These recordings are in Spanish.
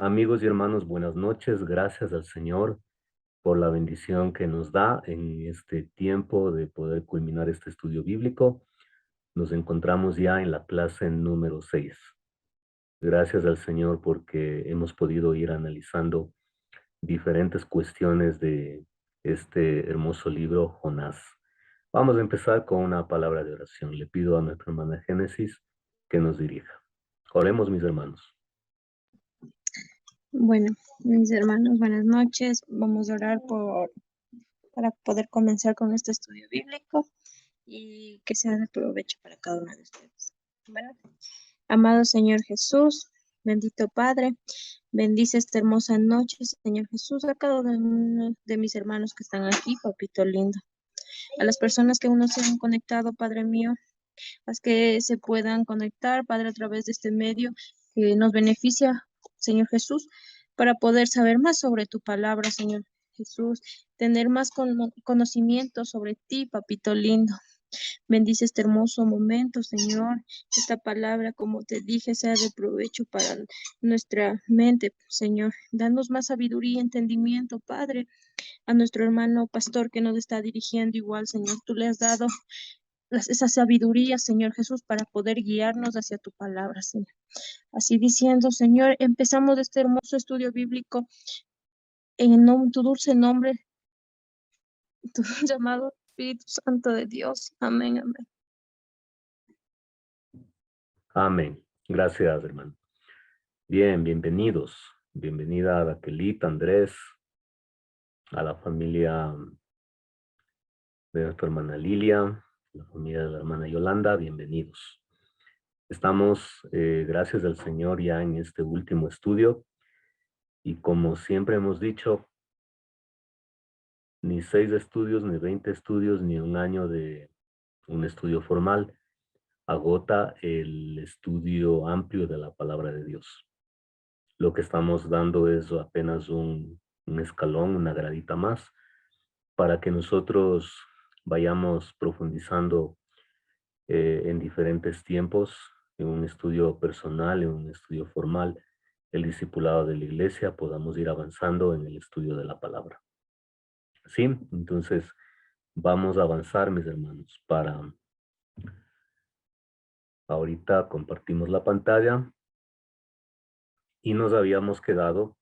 Amigos y hermanos, buenas noches. Gracias al Señor por la bendición que nos da en este tiempo de poder culminar este estudio bíblico. Nos encontramos ya en la clase número 6. Gracias al Señor porque hemos podido ir analizando diferentes cuestiones de este hermoso libro, Jonás. Vamos a empezar con una palabra de oración. Le pido a nuestra hermana Génesis que nos dirija. Oremos, mis hermanos. Bueno, mis hermanos, buenas noches. Vamos a orar para poder comenzar con este estudio bíblico y que sea de provecho para cada uno de ustedes. Bueno, amado Señor Jesús, bendito Padre, bendice esta hermosa noche, Señor Jesús, a cada uno de mis hermanos que están aquí, papito lindo. A las personas que aún no se han conectado, Padre mío, las que se puedan conectar, Padre, a través de este medio que nos beneficia, Señor Jesús, para poder saber más sobre tu palabra, Señor Jesús, tener más conocimiento sobre ti, papito lindo. Bendice este hermoso momento, Señor. Esta palabra, como te dije, sea de provecho para nuestra mente, Señor. Danos más sabiduría y entendimiento, Padre. A nuestro hermano pastor que nos está dirigiendo igual, Señor, tú le has dado esa sabiduría, Señor Jesús, para poder guiarnos hacia tu palabra, Señor. Así diciendo, Señor, empezamos este hermoso estudio bíblico en tu dulce nombre, tu llamado Espíritu Santo de Dios. Amén, amén. Amén. Gracias, hermano. Bien, bienvenidos. Bienvenida a Raquelita, Andrés, a la familia de nuestra hermana Lilia, la familia de la hermana Yolanda, bienvenidos. Estamos, gracias al Señor, ya en este último estudio y como siempre hemos dicho, ni 6 estudios, ni 20 estudios, ni un año de un estudio formal agota el estudio amplio de la palabra de Dios. Lo que estamos dando es apenas un escalón, una gradita más, para que nosotros vayamos profundizando en diferentes tiempos, en un estudio personal, en un estudio formal, el discipulado de la iglesia, podamos ir avanzando en el estudio de la palabra. ¿Sí? Entonces, vamos a avanzar, mis hermanos, para ahorita compartimos la pantalla y nos habíamos quedado,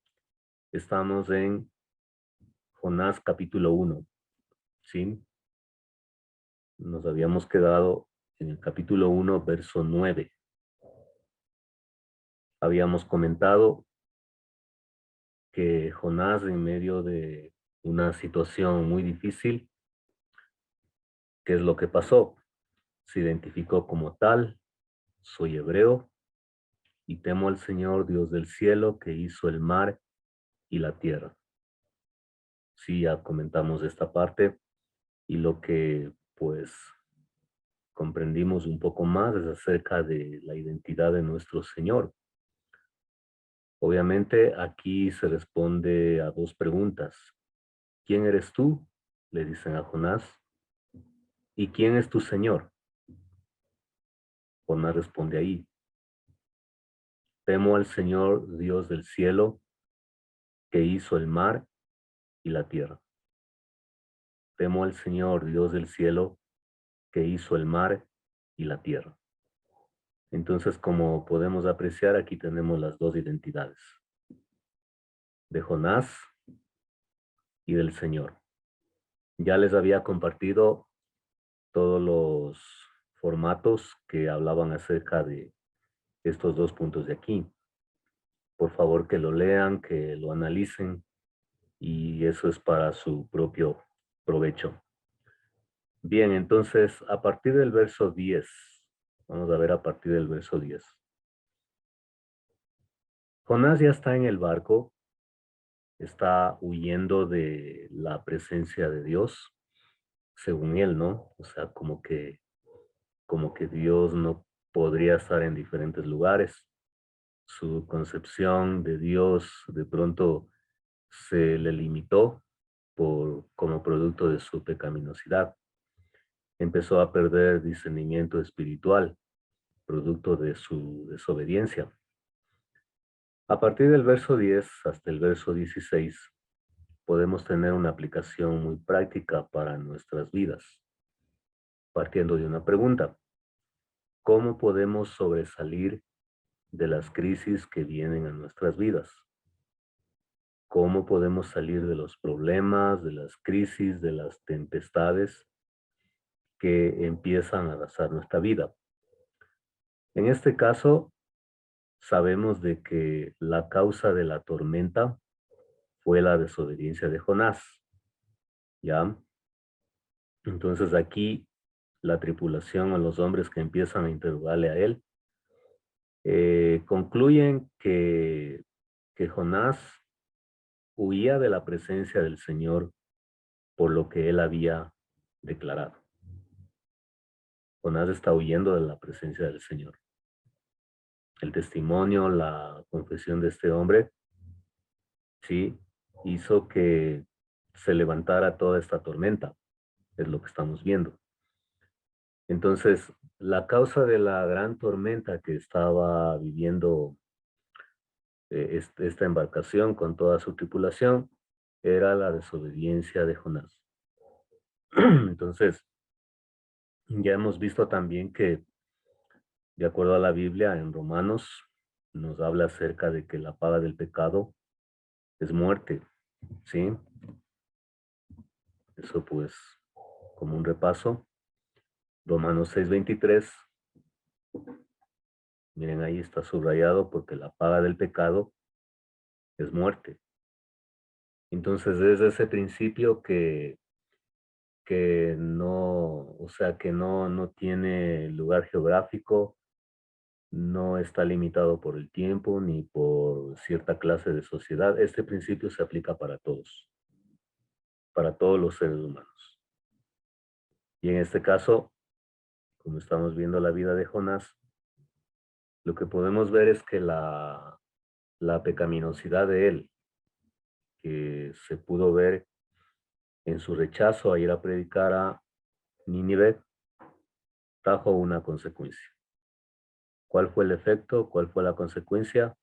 estamos en Jonás capítulo 1, ¿sí? Nos habíamos quedado en el capítulo 1, verso 9. Habíamos comentado que Jonás, en medio de una situación muy difícil, ¿qué es lo que pasó? Se identificó como tal: soy hebreo y temo al Señor Dios del cielo que hizo el mar y la tierra. Sí, ya comentamos esta parte y lo que pues comprendimos un poco más es acerca de la identidad de nuestro Señor. Obviamente aquí se responde a dos preguntas. ¿Quién eres tú?, le dicen a Jonás. ¿Y quién es tu Señor? Jonás responde ahí: temo al Señor Dios del cielo que hizo el mar y la tierra. Temo al Señor Dios del cielo que hizo el mar y la tierra. Entonces, como podemos apreciar, aquí tenemos las dos identidades, de Jonás y del Señor. Ya les había compartido todos los formatos que hablaban acerca de estos dos puntos de aquí. Por favor, que lo lean, que lo analicen, y eso es para su propio provecho. Bien, entonces, a partir del verso 10, vamos a ver a partir del verso 10. Jonás ya está en el barco, está huyendo de la presencia de Dios, según él, ¿no? O sea, como que Dios no podría estar en diferentes lugares. Su concepción de Dios de pronto se le limitó como producto de su pecaminosidad. Empezó a perder discernimiento espiritual, producto de su desobediencia. A partir del verso 10 hasta el verso 16, podemos tener una aplicación muy práctica para nuestras vidas, partiendo de una pregunta. ¿Cómo podemos sobresalir de las crisis que vienen a nuestras vidas? ¿Cómo podemos salir de los problemas, de las crisis, de las tempestades que empiezan a arrasar nuestra vida? En este caso, sabemos de que la causa de la tormenta fue la desobediencia de Jonás, ¿ya? Entonces aquí la tripulación o los hombres que empiezan a interrogarle a él, concluyen que Jonás huía de la presencia del Señor por lo que él había declarado. Jonás está huyendo de la presencia del Señor. El testimonio, la confesión de este hombre, sí, hizo que se levantara toda esta tormenta, es lo que estamos viendo. Entonces, la causa de la gran tormenta que estaba viviendo esta embarcación con toda su tripulación era la desobediencia de Jonás. Entonces, ya hemos visto también que, de acuerdo a la Biblia, en Romanos, nos habla acerca de que la paga del pecado es muerte, ¿sí? Eso pues, como un repaso, Romanos 6:23, miren ahí está subrayado porque la paga del pecado es muerte. Entonces, desde ese principio que no, o sea, que no tiene lugar geográfico, no está limitado por el tiempo ni por cierta clase de sociedad. Este principio se aplica para todos los seres humanos. Y en este caso, como estamos viendo la vida de Jonás, lo que podemos ver es que la pecaminosidad de él, que se pudo ver en su rechazo a ir a predicar a Nínive, trajo una consecuencia. ¿Cuál fue el efecto? ¿Cuál fue la consecuencia?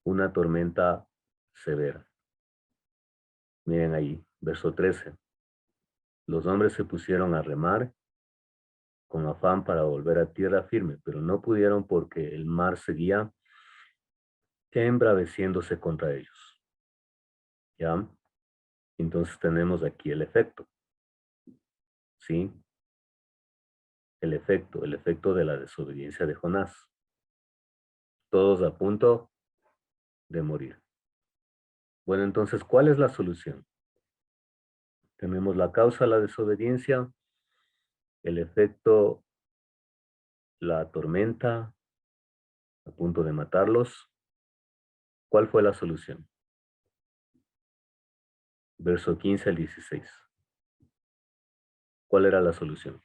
Una tormenta severa. Miren ahí, verso 13. Los hombres se pusieron a remar con afán para volver a tierra firme, pero no pudieron porque el mar seguía embraveciéndose contra ellos. ¿Ya? Entonces tenemos aquí el efecto. ¿Sí? El efecto de la desobediencia de Jonás. Todos a punto de morir. Bueno, entonces, ¿cuál es la solución? Tenemos la causa, la desobediencia, el efecto, la tormenta, a punto de matarlos. ¿Cuál fue la solución? Verso 15 al 16. ¿Cuál era la solución?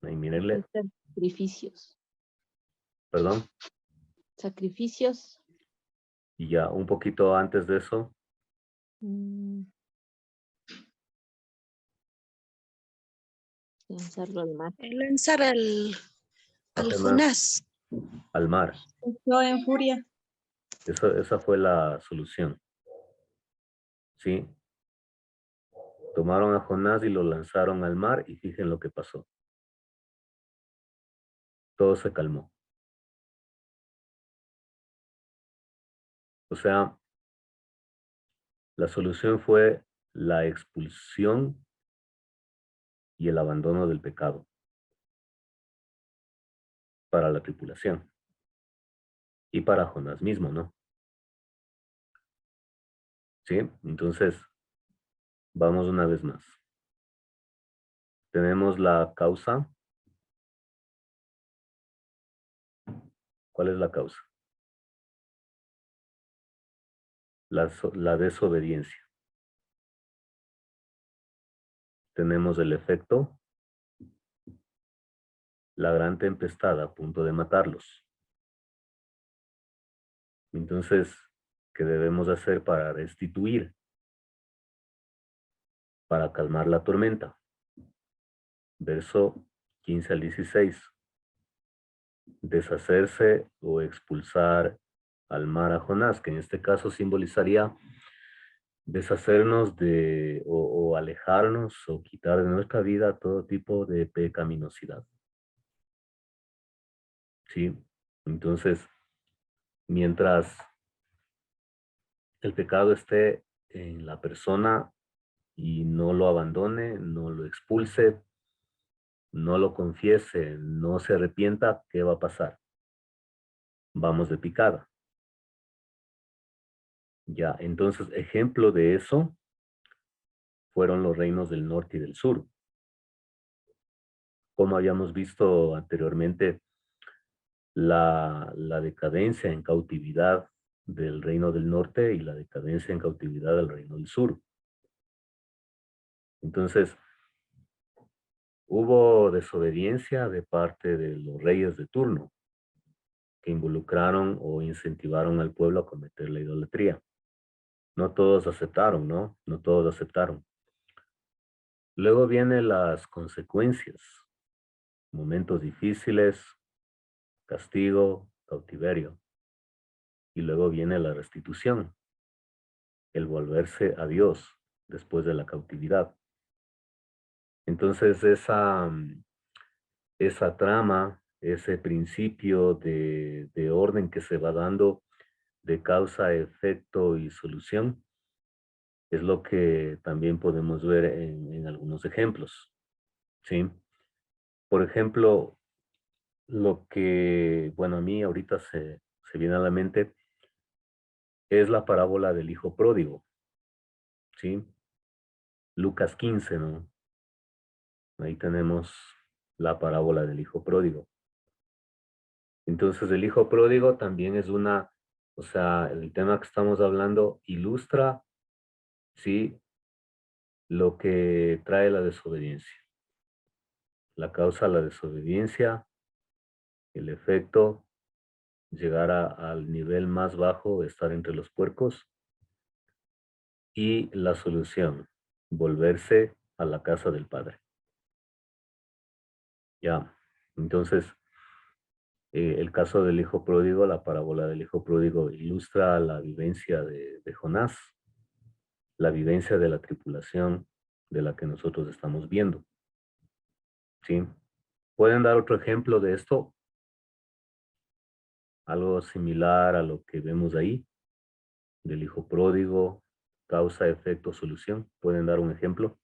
Ahí mírenle, Sacrificios. perdón. Sacrificios. Y ya un poquito antes de eso, Lanzarlo al mar. Lanzar al Jonás Jonás. al mar. Entró en furia. Esa fue la solución. ¿Sí? Tomaron a Jonás y lo lanzaron al mar y fíjense lo que pasó. Todo se calmó. O sea, la solución fue la expulsión y el abandono del pecado para la tripulación y para Jonás mismo, ¿no? ¿Sí? Entonces, vamos una vez más. Tenemos la causa. ¿Cuál es la causa? La desobediencia. Tenemos el efecto, la gran tempestad a punto de matarlos. Entonces, ¿qué debemos hacer para restituir, para calmar la tormenta? Verso 15 al 16. deshacerse o expulsar al mar a Jonás, que en este caso simbolizaría deshacernos de o alejarnos o quitar de nuestra vida todo tipo de pecaminosidad. ¿Sí? Entonces, mientras el pecado esté en la persona y no lo abandone, no lo expulse, no lo confiese, no se arrepienta, ¿qué va a pasar? Vamos de picada. Ya, entonces, ejemplo de eso fueron los reinos del norte y del sur. Como habíamos visto anteriormente, la decadencia en cautividad del reino del norte y la decadencia en cautividad del reino del sur. Entonces, hubo desobediencia de parte de los reyes de turno, que involucraron o incentivaron al pueblo a cometer la idolatría. No todos aceptaron, ¿no? No todos aceptaron. Luego vienen las consecuencias, momentos difíciles, castigo, cautiverio. Y luego viene la restitución, el volverse a Dios después de la cautividad. Entonces esa trama, ese principio de orden que se va dando de causa, efecto y solución, es lo que también podemos ver en algunos ejemplos, ¿sí? Por ejemplo, lo que, bueno, a mí ahorita se viene a la mente es la parábola del hijo pródigo, ¿sí? Lucas 15, ¿no? Ahí tenemos la parábola del hijo pródigo. Entonces, el hijo pródigo también es o sea, el tema que estamos hablando ilustra, ¿sí? Lo que trae la desobediencia. La causa, la desobediencia, el efecto, llegar al nivel más bajo, estar entre los puercos, y la solución, volverse a la casa del Padre. Ya, entonces, el caso del hijo pródigo, la parábola del hijo pródigo ilustra la vivencia de Jonás, la vivencia de la tripulación de la que nosotros estamos viendo. ¿Sí? ¿Pueden dar otro ejemplo de esto? Algo similar a lo que vemos ahí, del hijo pródigo, causa, efecto, solución. ¿Pueden dar un ejemplo?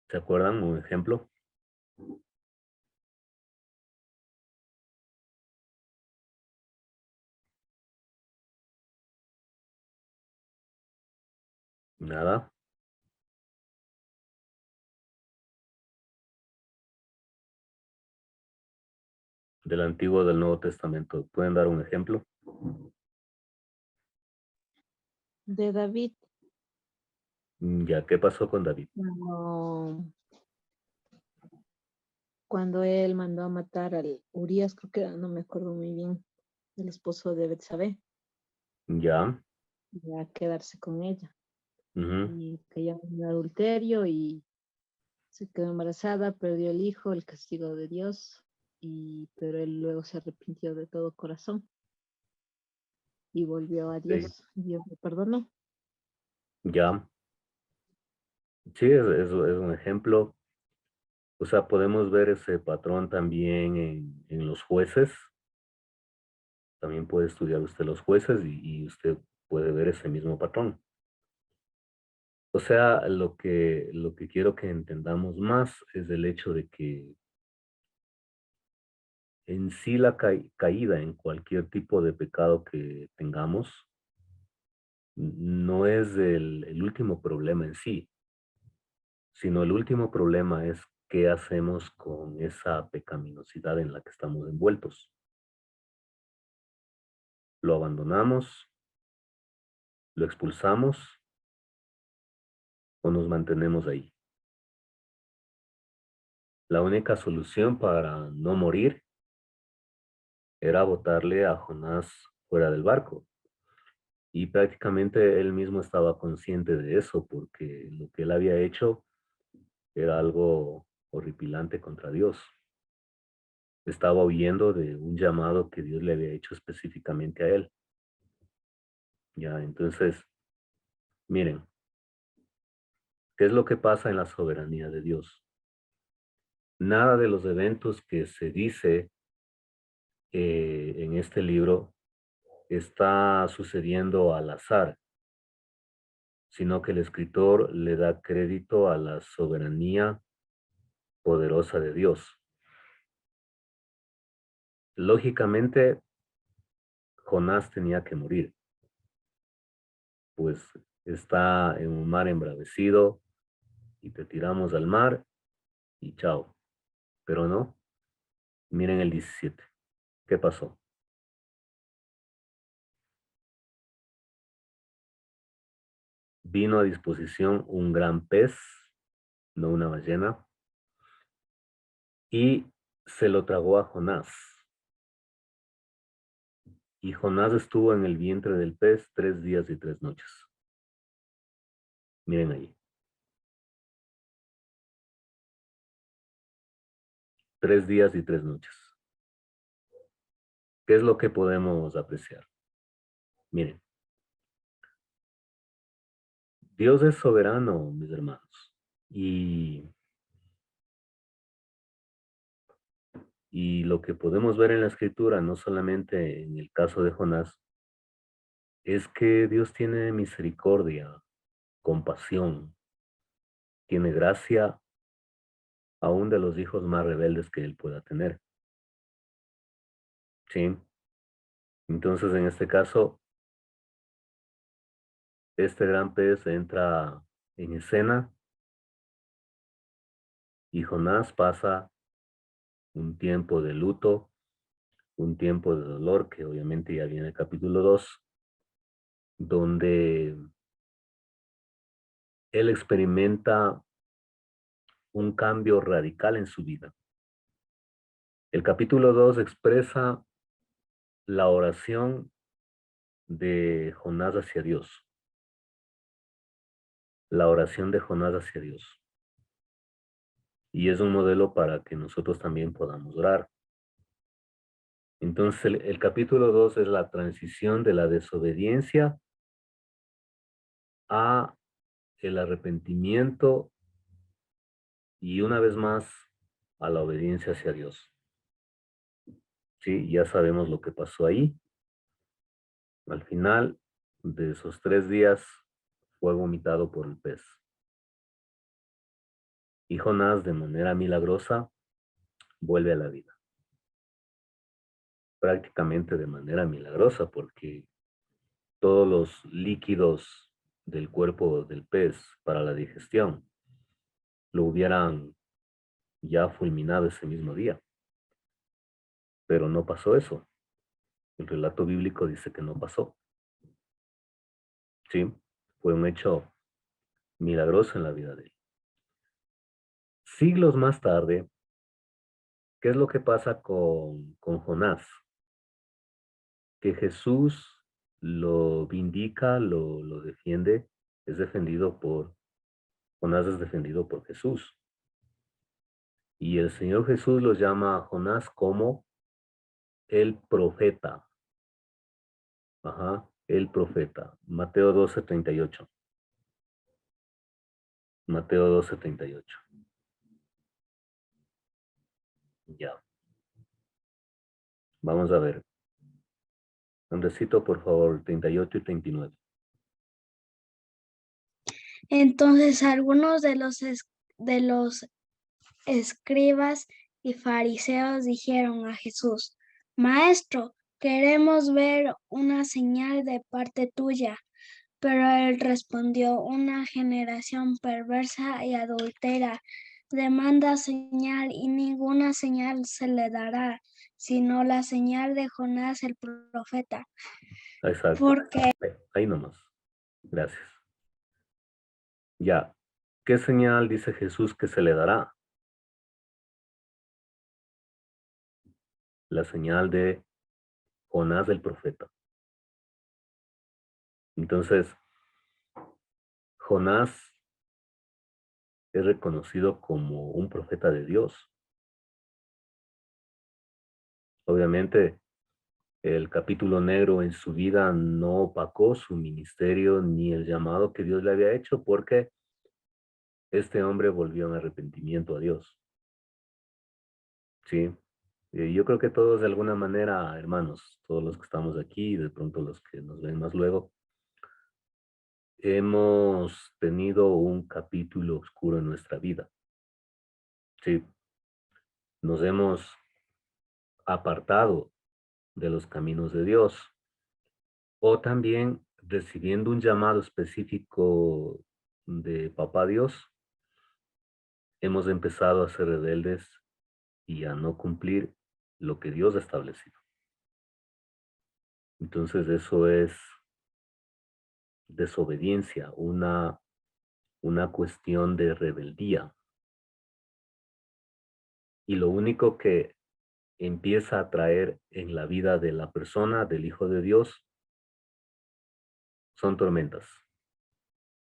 ¿Se acuerdan? Un ejemplo. Nada. Del Antiguo o del Nuevo Testamento. ¿Pueden dar un ejemplo? De David. Ya, ¿qué pasó con David? Cuando él mandó a matar al Urias, creo que era, no me acuerdo muy bien, el esposo de Betsabé, Ya. y a quedarse con ella. Ujú. Y cayó en adulterio y se quedó embarazada, perdió el hijo, el castigo de Dios, pero él luego se arrepintió de todo corazón y volvió a Sí. Dios. Dios le perdonó. Ya. Sí, es un ejemplo. O sea, podemos ver ese patrón también en los jueces. También puede estudiar usted los jueces y usted puede ver ese mismo patrón. O sea, lo que quiero que entendamos más es el hecho de que en sí la caída en cualquier tipo de pecado que tengamos no es el último problema en sí, sino el último problema es qué hacemos con esa pecaminosidad en la que estamos envueltos. ¿Lo abandonamos? ¿Lo expulsamos? ¿O nos mantenemos ahí? La única solución para no morir era botarle a Jonás fuera del barco. Y prácticamente él mismo estaba consciente de eso, porque lo que él había hecho era algo horripilante contra Dios. Estaba huyendo de un llamado que Dios le había hecho específicamente a él. Ya, entonces, miren, ¿qué es lo que pasa en la soberanía de Dios? Nada de los eventos que se dice en este libro está sucediendo al azar, sino que el escritor le da crédito a la soberanía poderosa de Dios. Lógicamente, Jonás tenía que morir, pues está en un mar embravecido y te tiramos al mar y chao. Pero no, miren el 17. ¿Qué pasó? Vino a disposición un gran pez, no una ballena, y se lo tragó a Jonás. Y Jonás estuvo en el vientre del pez 3 días y 3 noches. Miren ahí. 3 días y 3 noches. ¿Qué es lo que podemos apreciar? Miren, Dios es soberano, mis hermanos. Y lo que podemos ver en la escritura, no solamente en el caso de Jonás, es que Dios tiene misericordia, compasión, tiene gracia aún de los hijos más rebeldes que él pueda tener. ¿Sí? Entonces, en este caso, este gran pez entra en escena y Jonás pasa un tiempo de luto, un tiempo de dolor, que obviamente ya viene el capítulo 2, donde él experimenta un cambio radical en su vida. El capítulo 2 expresa la oración de Jonás hacia Dios. La oración de Jonás hacia Dios. Y es un modelo para que nosotros también podamos orar. Entonces, el capítulo 2 es la transición de la desobediencia a el arrepentimiento y una vez más a la obediencia hacia Dios. Sí, ya sabemos lo que pasó ahí. Al final de esos 3 días fue vomitado por el pez. Y Jonás, de manera milagrosa, vuelve a la vida. Prácticamente de manera milagrosa, porque todos los líquidos del cuerpo del pez para la digestión lo hubieran ya fulminado ese mismo día. Pero no pasó eso. El relato bíblico dice que no pasó. Sí, fue un hecho milagroso en la vida de él. Siglos más tarde, ¿qué es lo que pasa con Jonás? Que Jesús lo vindica, lo defiende, es defendido por, Jonás es defendido por Jesús. Y el Señor Jesús lo llama a Jonás como el profeta. Ajá, el profeta. Mateo 12:38. Mateo 12:38. Ya, vamos a ver. Andresito, por favor, 38 y 39. Entonces algunos de los escribas y fariseos dijeron a Jesús: Maestro, queremos ver una señal de parte tuya. Pero él respondió: Una generación perversa y adúltera demanda señal, y ninguna señal se le dará, sino la señal de Jonás el profeta. Exacto. Porque Ahí nomás. Gracias. Ya. ¿Qué señal dice Jesús que se le dará? La señal de Jonás el profeta. Entonces, Jonás es reconocido como un profeta de Dios. Obviamente, el capítulo negro en su vida no opacó su ministerio ni el llamado que Dios le había hecho, porque este hombre volvió en arrepentimiento a Dios. Sí. Yo creo que todos de alguna manera, hermanos, todos los que estamos aquí y de pronto los que nos ven más luego, hemos tenido un capítulo oscuro en nuestra vida. Sí. Nos hemos apartado de los caminos de Dios, o también recibiendo un llamado específico de Papá Dios, hemos empezado a ser rebeldes y a no cumplir lo que Dios ha establecido. Entonces eso es desobediencia, una cuestión de rebeldía. Y lo único que empieza a traer en la vida de la persona, del Hijo de Dios, son tormentas,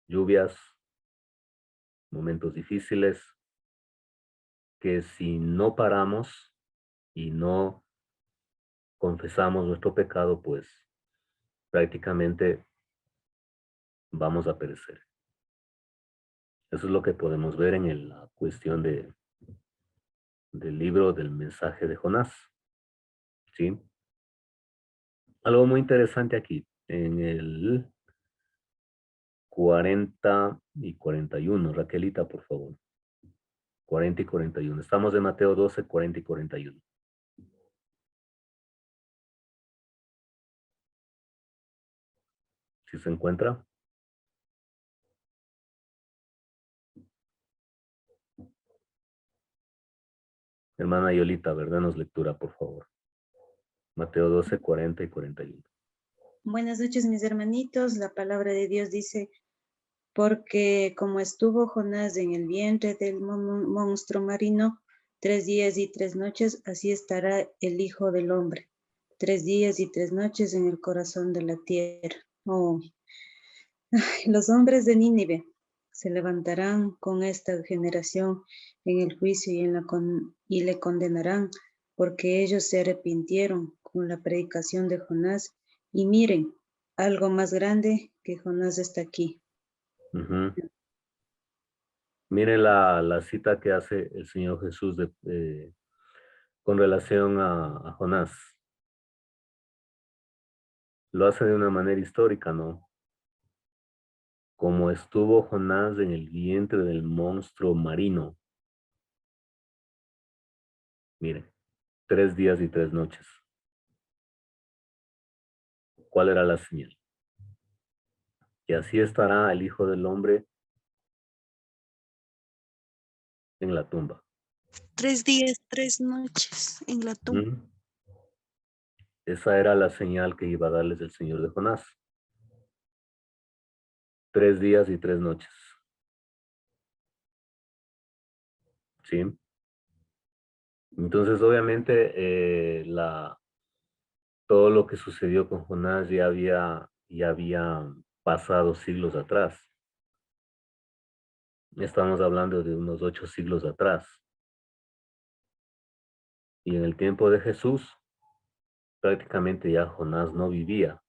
lluvias, momentos difíciles, que si no paramos y no confesamos nuestro pecado, pues prácticamente vamos a perecer. Eso es lo que podemos ver en la cuestión del libro del mensaje de Jonás. ¿Sí? Algo muy interesante aquí, en el 40 y 41. Raquelita, por favor. 40 y 41. Estamos en Mateo 12, 40 y 41. ¿Sí se encuentra? Hermana Yolita, danos lectura, por favor. Mateo 12, 40 y 41. Buenas noches, mis hermanitos. La palabra de Dios dice, porque como estuvo Jonás en el vientre del monstruo marino 3 días y 3 noches, así estará el Hijo del Hombre 3 días y 3 noches en el corazón de la tierra. Oh. Los hombres de Nínive se levantarán con esta generación en el juicio y le condenarán, porque ellos se arrepintieron con la predicación de Jonás. Y miren, algo más grande que Jonás está aquí. Mire la cita que hace el Señor Jesús con relación a Jonás. Lo hace de una manera histórica, ¿no? Como estuvo Jonás en el vientre del monstruo marino. Mire, 3 días y 3 noches. ¿Cuál era la señal? Y así estará el Hijo del Hombre en la tumba. 3 días, 3 noches en la tumba. Esa era la señal que iba a darles el Señor de Jonás. 3 días y 3 noches. ¿Sí? Entonces, obviamente, todo lo que sucedió con Jonás ya había pasado siglos atrás. Estamos hablando de unos 8 siglos atrás. Y en el tiempo de Jesús, prácticamente ya Jonás no vivía.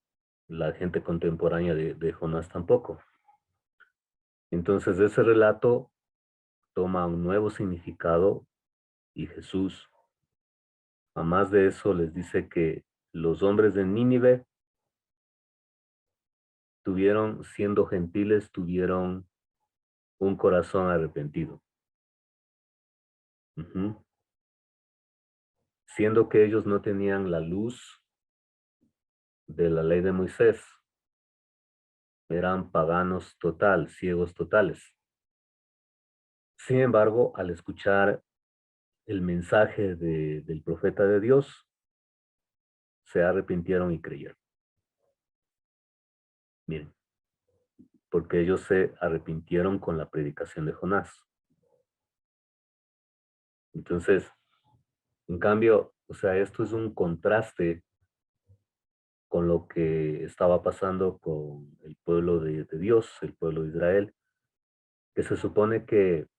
La gente contemporánea de Jonás tampoco. Entonces, ese relato toma un nuevo significado y Jesús, a más de eso, les dice que los hombres de Nínive siendo gentiles, tuvieron un corazón arrepentido. Siendo que ellos no tenían la luz de la ley de Moisés, eran paganos total, ciegos totales. Sin embargo, al escuchar el mensaje del profeta de Dios, se arrepintieron y creyeron. Miren, porque ellos se arrepintieron con la predicación de Jonás. Entonces, en cambio, o sea, esto es un contraste con lo que estaba pasando con el pueblo de Dios, el pueblo de Israel, que se supone que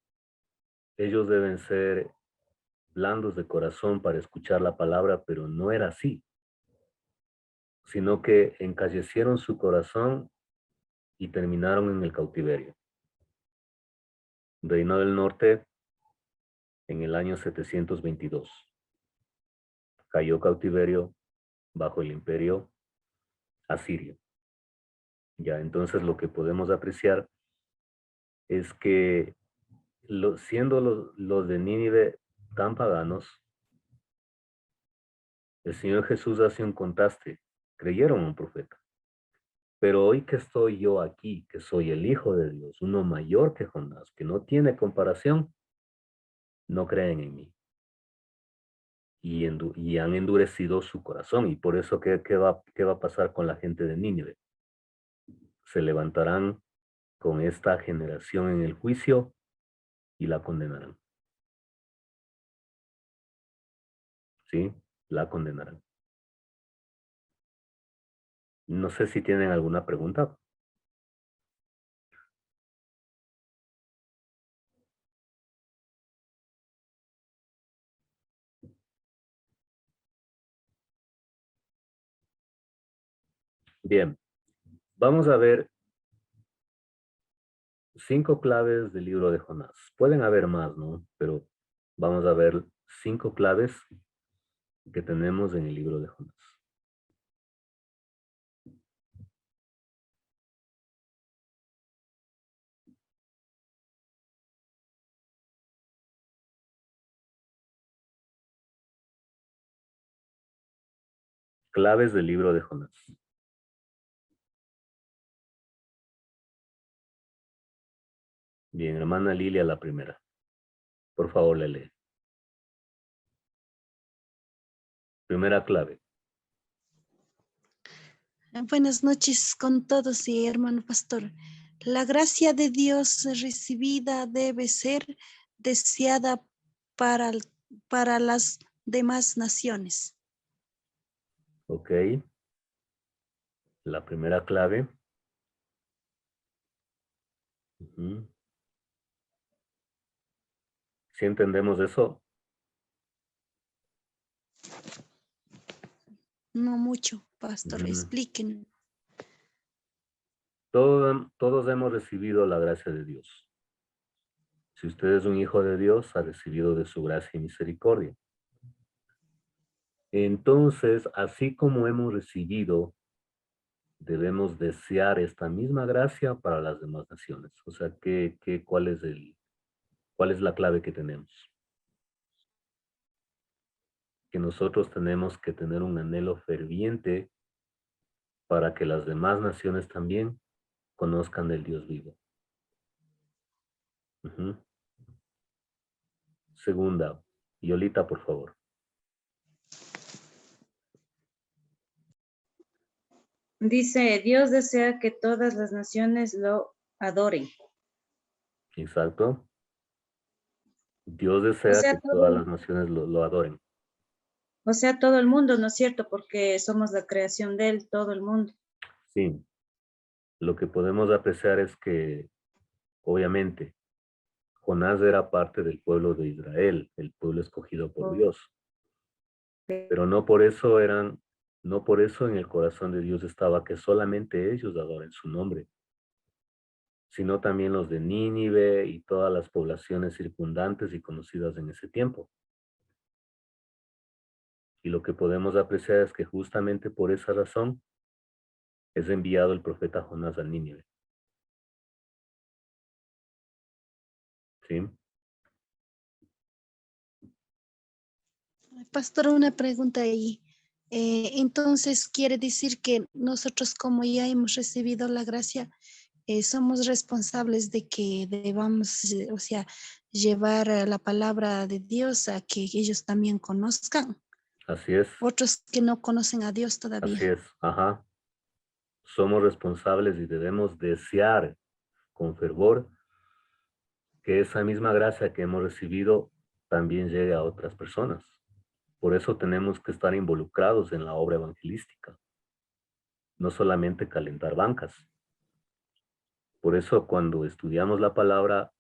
ellos deben ser blandos de corazón para escuchar la palabra, pero no era así, sino que encallecieron su corazón y terminaron en el cautiverio. Reino del Norte en el año 722. Cayó cautiverio bajo el imperio asirio. Ya, entonces lo que podemos apreciar es que siendo los de Nínive tan paganos, el Señor Jesús hace un contraste. Creyeron a un profeta. Pero hoy que estoy yo aquí, que soy el Hijo de Dios, uno mayor que Jonás, que no tiene comparación, no creen en mí. Y han endurecido su corazón. Y por eso, ¿qué va a pasar con la gente de Nínive? Se levantarán con esta generación en el juicio y la condenarán. ¿Sí? La condenarán. No sé si tienen alguna pregunta. Bien, vamos a ver 5 claves del libro de Jonás. Pueden haber más, ¿no? Pero vamos a ver 5 claves que tenemos en el libro de Jonás. Claves del libro de Jonás. Bien, hermana Lilia, la primera. Por favor, le lee. Primera clave. Buenas noches con todos y hermano pastor. La gracia de Dios recibida debe ser deseada para, para las demás naciones. Ok. La primera clave. ¿Sí entendemos eso? No mucho, pastor, expliquen. Todos hemos recibido la gracia de Dios. Si usted es un hijo de Dios, ha recibido de su gracia y misericordia. Entonces, así como hemos recibido, debemos desear esta misma gracia para las demás naciones. O sea, ¿cuál es la clave que tenemos? Que nosotros tenemos que tener un anhelo ferviente para que las demás naciones también conozcan del Dios vivo. Segunda, Yolita, por favor. Dice, Dios desea que todas las naciones lo adoren. Exacto. Dios O desea sea, que todas las naciones lo adoren. o sea, todo el mundo, ¿no es cierto? Porque somos la creación de Él, todo el mundo. Sí. Lo que podemos apreciar es que, obviamente, Jonás era parte del pueblo de Israel, el pueblo escogido por Dios. Pero no por eso en el corazón de Dios estaba que solamente ellos adoren su nombre, sino también los de Nínive y todas las poblaciones circundantes y conocidas en ese tiempo. Y lo que podemos apreciar es que justamente por esa razón es enviado el profeta Jonás a Nínive. ¿Sí? Pastor, una pregunta ahí. Entonces, quiere decir que nosotros, como ya hemos recibido la gracia, somos responsables de que debamos, o sea, llevar la palabra de Dios a que ellos también conozcan. Así es. Otros que no conocen a Dios todavía. Así es. Ajá. Somos responsables y debemos desear con fervor que esa misma gracia que hemos recibido también llegue a otras personas. Por eso tenemos que estar involucrados en la obra evangelística. no solamente calentar bancas. Por eso cuando estudiamos la palabra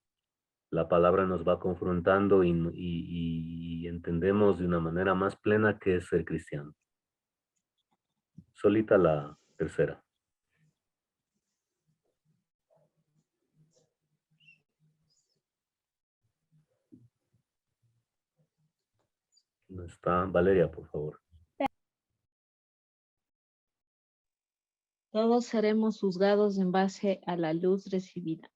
nos va confrontando y entendemos de una manera más plena qué es ser cristiano. Solita la tercera. ¿No está? Valeria, por favor. Todos seremos juzgados en base a la luz recibida.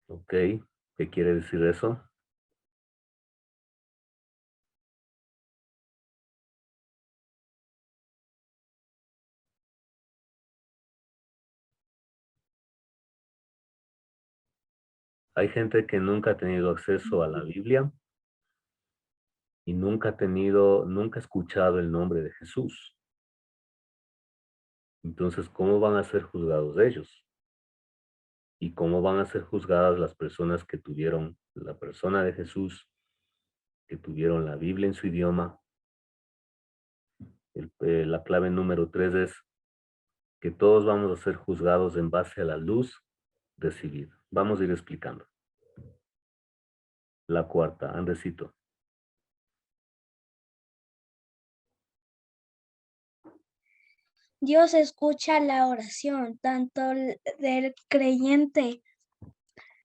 Ok, ¿qué quiere decir eso? Hay gente que nunca ha tenido acceso a la Biblia y nunca ha escuchado el nombre de Jesús. Entonces, ¿cómo van a ser juzgados ellos? ¿Y cómo van a ser juzgadas las personas que tuvieron la persona de Jesús, que tuvieron la Biblia en su idioma? La clave número 3 es que todos vamos a ser juzgados en base a la luz recibida. Vamos a ir explicando. La cuarta, Andresito. Dios escucha la oración tanto del creyente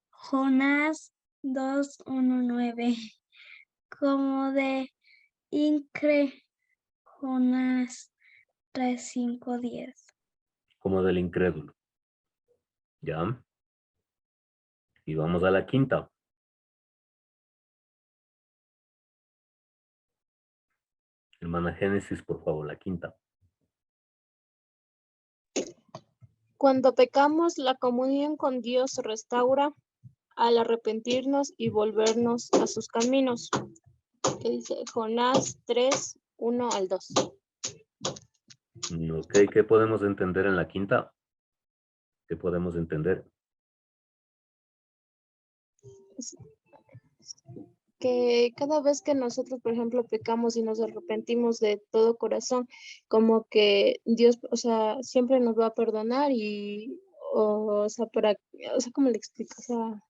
Jonás 2:1-9 como de Jonás 3:5-10. Como del incrédulo. ¿Ya? Y vamos a la quinta. Hermana Génesis, por favor, la quinta. Cuando pecamos, la comunión con Dios se restaura al arrepentirnos y volvernos a sus caminos. ¿Qué dice? Jonás 3:1-2. Ok, ¿qué podemos entender en la quinta? ¿Qué podemos entender? Que cada vez que nosotros, por ejemplo, pecamos y nos arrepentimos de todo corazón, como que Dios, o sea, siempre nos va a perdonar y, o sea, ¿cómo le explico? O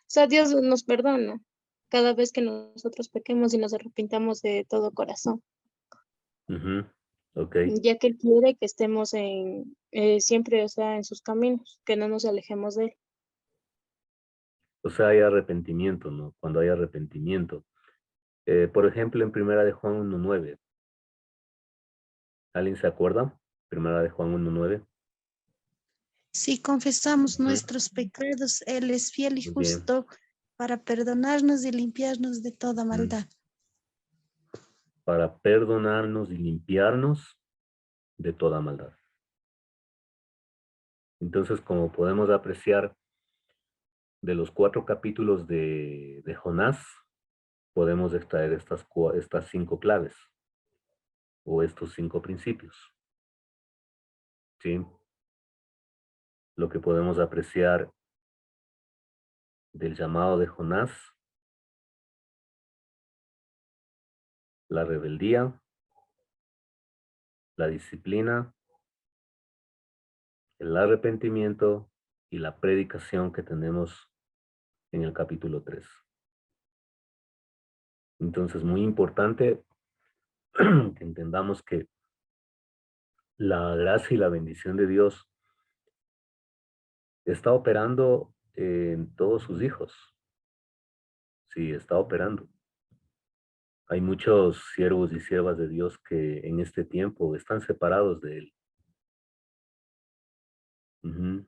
sea, Dios nos perdona cada vez que nosotros pequemos y nos arrepintamos de todo corazón, Ujú, ok. ya que Él quiere que estemos siempre, o sea, en sus caminos, que no nos alejemos de Él. O sea, hay arrepentimiento, ¿no? Cuando hay arrepentimiento. Por ejemplo, en Primera de Juan 1:9. ¿Alguien se acuerda? Primera de Juan 1:9. Si confesamos Ujú, nuestros pecados, Él es fiel y muy bien. justo para perdonarnos y limpiarnos de toda Mm. maldad. Para perdonarnos y limpiarnos de toda maldad. Entonces, como podemos apreciar de los 4 capítulos de Jonás, podemos extraer estas 5 claves o estos 5 principios. ¿Sí? Lo que podemos apreciar del llamado de Jonás, la rebeldía, la disciplina, el arrepentimiento y la predicación que tenemos en el capítulo 3. Entonces, muy importante que entendamos que la gracia y la bendición de Dios está operando en todos sus hijos. Sí, está operando. Hay muchos siervos y siervas de Dios que en este tiempo están separados de Él. Ujú.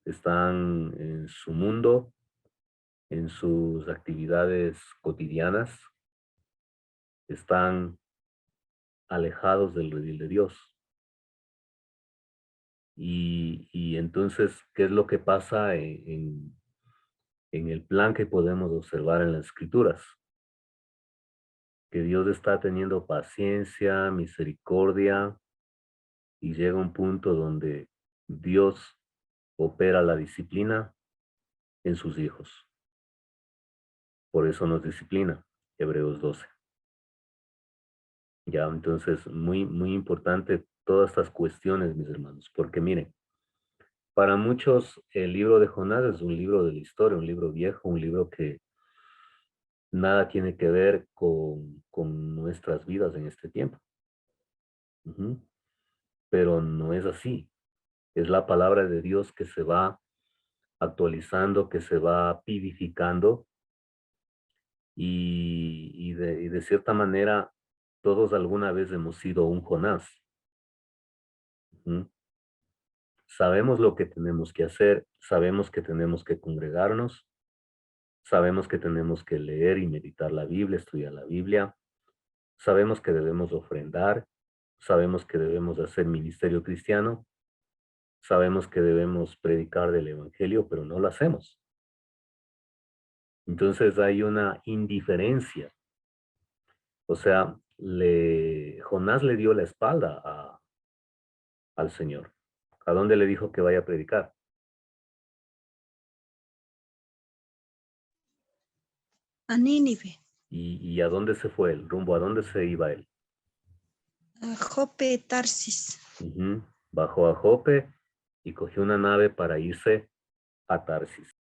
Están en su mundo, en sus actividades cotidianas, están alejados del redil de Dios. Y entonces, ¿qué es lo que pasa en el plan que podemos observar en las Escrituras? Que Dios está teniendo paciencia, misericordia, y llega un punto donde Dios opera la disciplina en sus hijos. Por eso nos disciplina, Hebreos 12. Ya, entonces, muy, muy importante todas estas cuestiones, mis hermanos, porque miren, para muchos el libro de Jonás es un libro de la historia, un libro viejo, un libro que nada tiene que ver con nuestras vidas en este tiempo. Ujú. Pero no es así. Es la palabra de Dios que se va actualizando, que se va vivificando y de cierta manera todos alguna vez hemos sido un Jonás. Ujú. Sabemos lo que tenemos que hacer, sabemos que tenemos que congregarnos, sabemos que tenemos que leer y meditar la Biblia, estudiar la Biblia, sabemos que debemos ofrendar, sabemos que debemos hacer ministerio cristiano, sabemos que debemos predicar del Evangelio, pero no lo hacemos. Entonces hay una indiferencia. O sea, Jonás le dio la espalda al Señor. ¿A dónde le dijo que vaya a predicar? A Nínive, ¿Y a dónde se fue él? ¿Rumbo a dónde se iba él? a Jope, Tarsis. Ujú. Bajó a Jope y cogió una nave para irse a Tarsis.